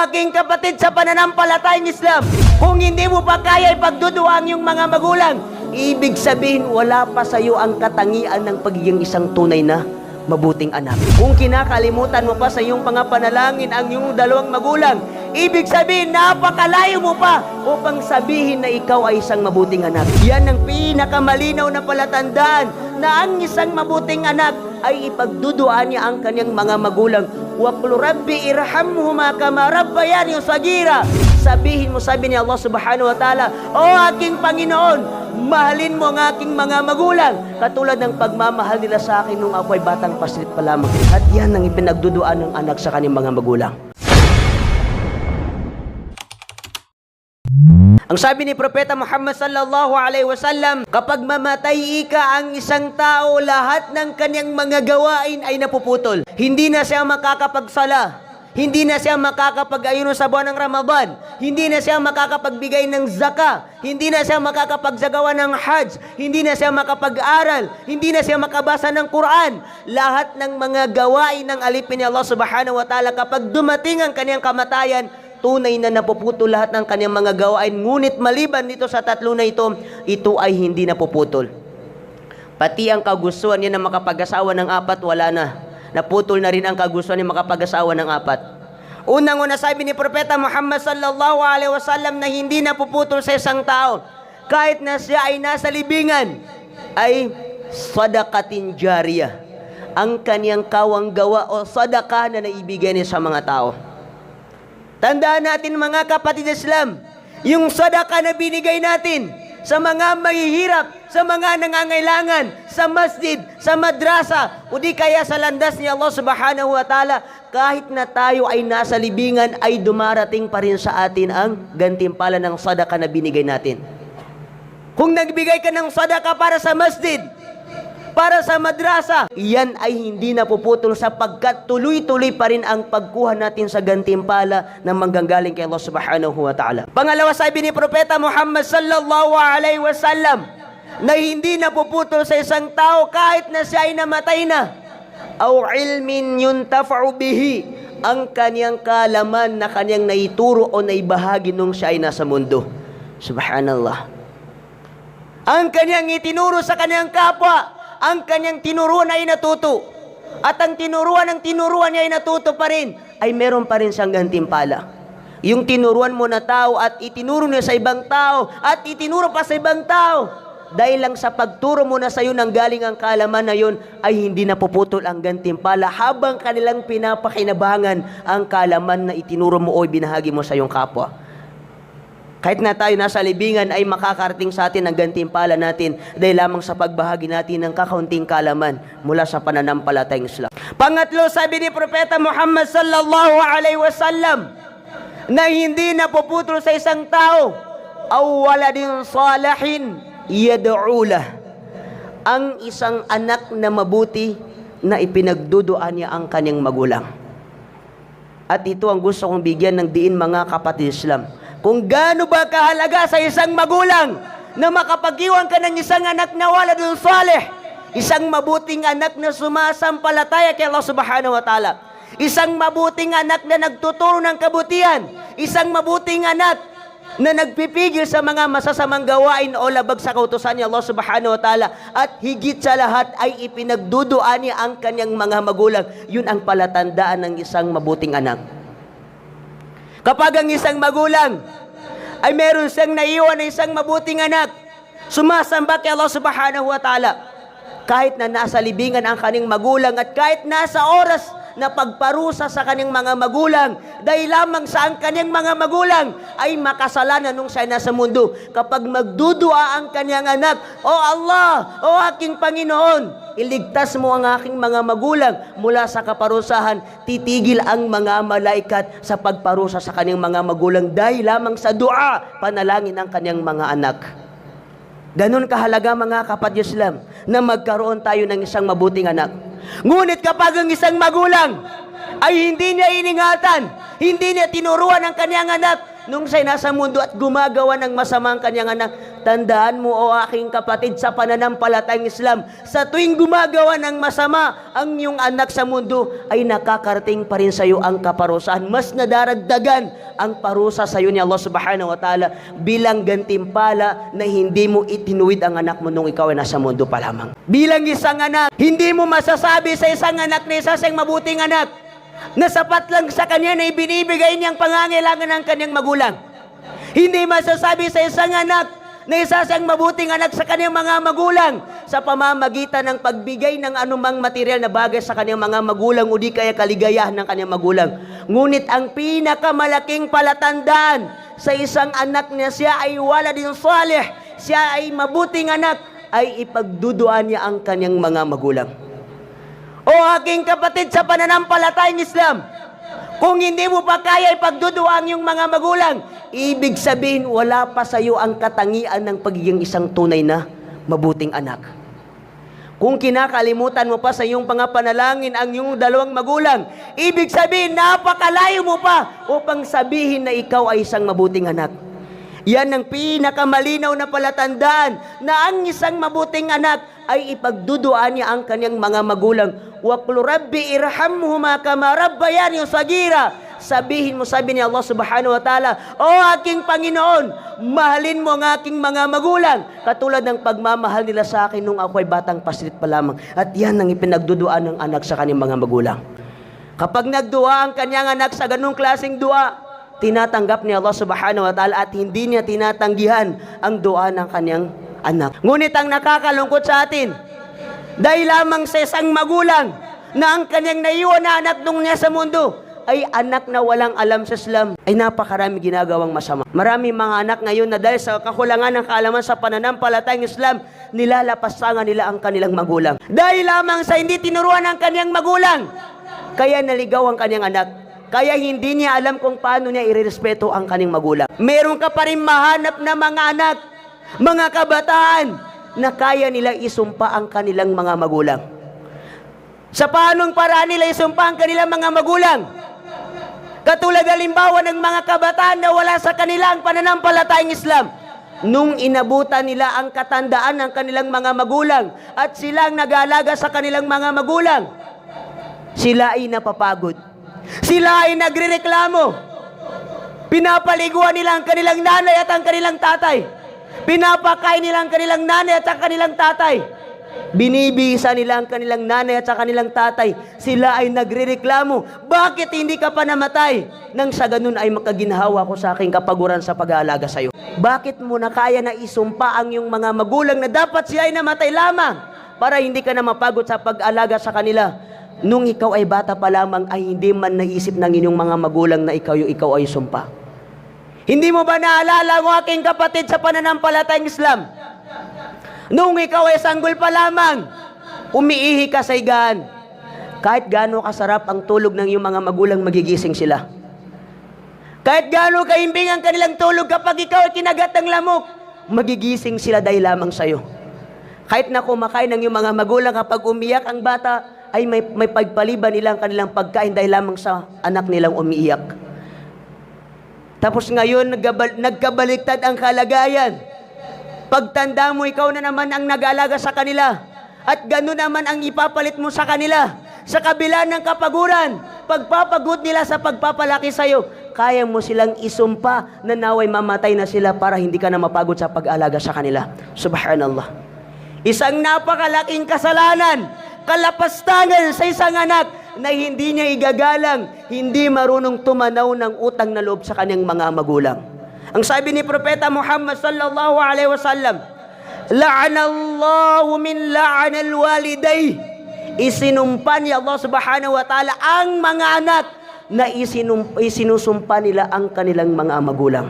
aking kapatid sa pananampalatayang Islam, kung hindi mo pa kaya ipagduduwang yung mga magulang, ibig sabihin wala pa sa iyo ang katangian ng pagiging isang tunay na mabuting anak. Kung kinakalimutan mo pa sa iyong pangapanalangin ang iyong dalawang magulang, ibig sabihin napakalayo mo pa upang sabihin na ikaw ay isang mabuting anak. Yan ang pinakamalinaw na palatandaan na ang isang mabuting anak ay ipagduduan niya ang kanyang mga magulang. Wa qul rabbi irhamhuma kama rabbayani sagira. Sabihin mo, sabi ni Allah subhanahu wa ta'ala, O aking Panginoon, mahalin mo ang aking mga magulang katulad ng pagmamahal nila sa akin nung ako ay batang paslit pa lamang. At yan ang ipinagduduan ng anak sa kanyang mga magulang. Ang sabi ni Propeta Muhammad sallallahu alaihi wasallam, kapag mamatay ika ang isang tao, lahat ng kanyang mga gawain ay napuputol. Hindi na siya makakapagsala, hindi na siya makakapag-ayuno sa buwan ng Ramadan, hindi na siya makakapagbigay ng zaka, hindi na siya makapagsagawa ng hajj, hindi na siya makapag-aral, hindi na siya makabasa ng Quran. Lahat ng mga gawain ng alipin ni Allah subhanahu wa ta'ala, kapag dumating ang kanyang kamatayan, tunay na napuputol lahat ng kanyang mga gawain. Ngunit maliban dito sa tatlo na ito ay hindi napuputol. Pati ang kagustuhan niya na makapag-asawa ng apat, wala na. Naputol na rin ang kagustuhan niya makapag-asawa ng apat. Unang-una sabi ni Propeta Muhammad sallallahu alaihi wasallam na hindi napuputol sa isang tao, kahit na siya ay nasa libingan, ay sadaqatin jariyah, ang kanyang kawang gawa o sadaqah na naibigay niya sa mga tao. Tandaan natin mga kapatid Islam, yung sadaka na binigay natin sa mga mahihirap, sa mga nangangailangan, sa masjid, sa madrasa, o di kaya sa landas ni Allah subhanahu wa ta'ala, kahit na tayo ay nasa libingan, ay dumarating pa rin sa atin ang gantimpala ng sadaka na binigay natin. Kung nagbigay ka ng sadaka para sa masjid, para sa madrasa, iyan ay hindi napuputol sapagkat tuloy-tuloy pa rin ang pagkuha natin sa gantimpala na manggagaling kay Allah subhanahu wa ta'ala. Pangalawa, sabi ni Propeta Muhammad sallallahu alaihi wasallam na hindi napuputol sa isang tao kahit na siya ay namatay na, aw ilmin yuntafa'u bihi, ang kanyang kaalaman na kanyang naituro o naibahagi nung siya ay nasa mundo. Subhanallah. Ang kanyang itinuro sa kanyang kapwa, ang kanyang tinuruan ay natuto, at ang tinuruan ng tinuruan niya ay natuto pa rin, ay meron pa rin siyang gantimpala. Yung tinuruan mo na tao at itinuro niya sa ibang tao at itinuro pa sa ibang tao, dahil lang sa pagturo mo na sa iyo nang galing ang kaalaman na yun, ay hindi napuputol ang gantimpala habang kanilang pinapakinabangan ang kaalaman na itinuro mo o binahagi mo sa iyong kapwa. Kahit na tayo nasa libingan, ay makakarating sa atin ang gantimpala natin dahil lamang sa pagbahagi natin ng kakaunting kaalaman mula sa pananampalatayang Islam. Pangatlo, sabi ni Propeta Muhammad sallallahu alaihi wasallam na hindi napuputol sa isang tao, aw waladin salihin yad'ulah, ang isang anak na mabuti na ipinagduduan niya ang kanyang magulang. At ito ang gusto kong bigyan ng diin mga kapatid Islam. Kung gaano ba kahalaga sa isang magulang na makapag-iwan ka ng isang anak na waladun salih, isang mabuting anak na sumasampalataya kay Allah subhanahu wa ta'ala, isang mabuting anak na nagtuturo ng kabutihan, isang mabuting anak na nagpipigil sa mga masasamang gawain o labag sa kautusan ni Allah subhanahu wa ta'ala, at higit sa lahat ay ipinagduduan niya ang kanyang mga magulang. Yun ang palatandaan ng isang mabuting anak. Kapag ang isang magulang ay meron siyang naiwan na isang mabuting anak, sumasamba kay Allah subhanahu wa ta'ala, kahit na nasa libingan ang kanyang magulang at kahit nasa oras na pagparusa sa kanyang mga magulang, dahil lamang sa ang kanyang mga magulang ay makasalanan nung siya nasa mundo, kapag magdudua ang kanyang anak, O Allah, O aking Panginoon, iligtas mo ang aking mga magulang mula sa kaparusahan, titigil ang mga malaikat sa pagparusa sa kanyang mga magulang dahil lamang sa dua, panalangin ng kanyang mga anak. Ganon kahalaga mga kapatid Islam na magkaroon tayo ng isang mabuting anak. Ngunit kapag ang isang magulang ay hindi niya iningatan, hindi niya tinuruan ang kanyang anak, nung siya'y nasa mundo at gumagawa ng masama ang kanyang anak. Tandaan mo, o aking kapatid, sa pananampalatayang Islam, sa tuwing gumagawa ng masama ang iyong anak sa mundo, ay nakakarating pa rin sa iyo ang kaparusahan. Mas nadaragdagan ang parusa sa iyo ni Allah subhanahu wa ta'ala bilang gantimpala na hindi mo itinuwid ang anak mo nung ikaw ay nasa mundo pa lamang. Bilang isang anak, hindi mo masasabi sa isang anak na isa siyang mabuting anak na sapat lang sa kanya na ibinibigay niyang pangangailangan ng kanyang magulang. Hindi masasabi sa isang anak na isa siyang mabuting anak sa kanyang mga magulang sa pamamagitan ng pagbigay ng anumang material na bagay sa kanyang mga magulang o di kaya kaligayahan ng kanyang magulang. Ngunit ang pinakamalaking palatandaan sa isang anak niya siya ay waladin salih, siya ay mabuting anak, ay ipagduduan niya ang kanyang mga magulang. O aking kapatid, sa pananampalatayang Islam, kung hindi mo pa kaya ipagduduan yung mga magulang, ibig sabihin wala pa sa iyo ang katangian ng pagiging isang tunay na mabuting anak. Kung kinakalimutan mo pa sa iyong pangapanalangin ang iyong dalawang magulang, ibig sabihin napakalayo mo pa upang sabihin na ikaw ay isang mabuting anak. Yan ang pinakamalinaw na palatandaan na ang isang mabuting anak ay ipagduduan niya ang kanyang mga magulang. Wa qul rabbi irhamhuma kama rabbayani sagira. Sabihin mo, sabi ni Allah subhanahu wa ta'ala, o aking Panginoon, mahalin mo ang aking mga magulang katulad ng pagmamahal nila sa akin nung ako ay batang paslit pa lamang. At yan ang ipinagduduan ng anak sa kanyang mga magulang. Kapag nagdua ang kanyang anak sa ganung klaseng dua, tinatanggap ni Allah subhanahu wa ta'ala at hindi niya tinatanggihan ang dua ng kanyang anak. Ngunit ang nakakalungkot sa atin, dahil lamang sa isang magulang na ang kanyang naiwan na anak nung niya sa mundo ay anak na walang alam sa Islam, ay napakarami ginagawang masama. Marami mga anak ngayon na dahil sa kakulangan ng kaalaman sa pananampalatayang Islam, nilalapastangan nila ang kanilang magulang. Dahil lamang sa hindi tinuruan ng kanyang magulang, kaya naligaw ang kanyang anak. Kaya hindi niya alam kung paano niya irerespeto ang kanyang magulang. Meron ka pa rin mahanap na mga anak, mga kabataan, na kaya nila isumpa ang kanilang mga magulang. Sa paanong paraan nila isumpa ang kanilang mga magulang? Katulad halimbawa ng mga kabataan na wala sa kanilang pananampalatayang Islam. Nung inabutan nila ang katandaan ng kanilang mga magulang at silang nag-aalaga sa kanilang mga magulang, sila ay napapagod. Sila ay nagrereklamo. Pinapaliguan nila ang kanilang nanay at ang kanilang tatay. Pinapakain nila ang kanilang nanay at ang kanilang tatay. Binibisa nila ang kanilang nanay at sa kanilang tatay. Sila ay nagrereklamo. Bakit hindi ka pa namatay? Nang sa ganun ay makaginhawa ko sa aking kapaguran sa pag-aalaga sa iyo. Bakit mo na kaya na isumpa ang iyong mga magulang na dapat siya ay namatay lamang para hindi ka na mapagod sa pag-alaga sa kanila? Nung ikaw ay bata pa lamang ay hindi man naisip ng inyong mga magulang na ikaw ay sumpa. Hindi mo ba naalala mo aking kapatid sa pananampalatayang Islam? Nung ikaw ay sanggol pa lamang, umiihi ka sa higaan. Kahit gaano kasarap ang tulog ng iyong mga magulang, magigising sila. Kahit gaano kaimbing ang kanilang tulog kapag ikaw ay kinagat ng lamok, magigising sila dahil lamang sa iyo. Kahit na kumakain ng iyong mga magulang, kapag umiyak ang bata, ay may pagpaliban nila ang kanilang pagkain dahil lamang sa anak nilang umiiyak. Tapos ngayon, nagkabaliktad ang kalagayan. Pagtanda mo, ikaw na naman ang nag-aalaga sa kanila. At gano'n naman ang ipapalit mo sa kanila. Sa kabila ng kapaguran, pagpapagod nila sa pagpapalaki sa iyo, kaya mo silang isumpa na naway mamatay na sila para hindi ka na mapagod sa pag-aalaga sa kanila. Subhanallah. Isang napakalaking kasalanan, kalapastangan sa isang anak na hindi niya igagalang, hindi marunong tumanaw ng utang na loob sa kanyang mga magulang. Ang sabi ni Propeta Muhammad sallallahu alaihi wasallam, la'anallahu min la'anal waliday. Isinumpa ni Allah subhanahu wa ta'ala ang mga anak na isinusumpa nila ang kanilang mga magulang.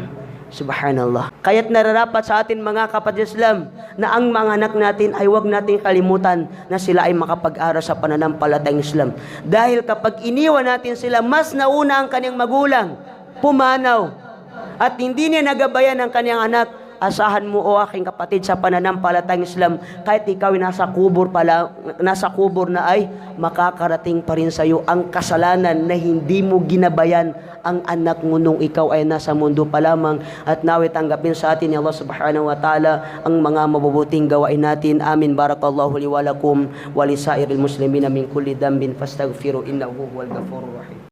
Subhanallah. Kaya't nararapat sa atin mga kapatid Islam na ang mga anak natin ay huwag natin kalimutan na sila ay makapag-aral sa pananampalatayang Islam. Dahil kapag iniwan natin sila, mas nauna ang kanyang magulang, pumanaw, at hindi niya nagabayan ang kanyang anak, asahan mo o aking kapatid sa pananampalatayang Islam, kahit ikaw ay nasa kubur na ay makakarating pa rin sa iyo ang kasalanan na hindi mo ginabayan ang anak mo nung ikaw ay nasa mundo pa lamang. At naway tanggapin sa atin ni Allah subhanahu wa ta'ala ang mga mabubuting gawain natin. Amin. Barakallahu li wa lakum wa li sairil muslimina min kulli dambin fastaghfiru innahu huwal ghafurur rahim.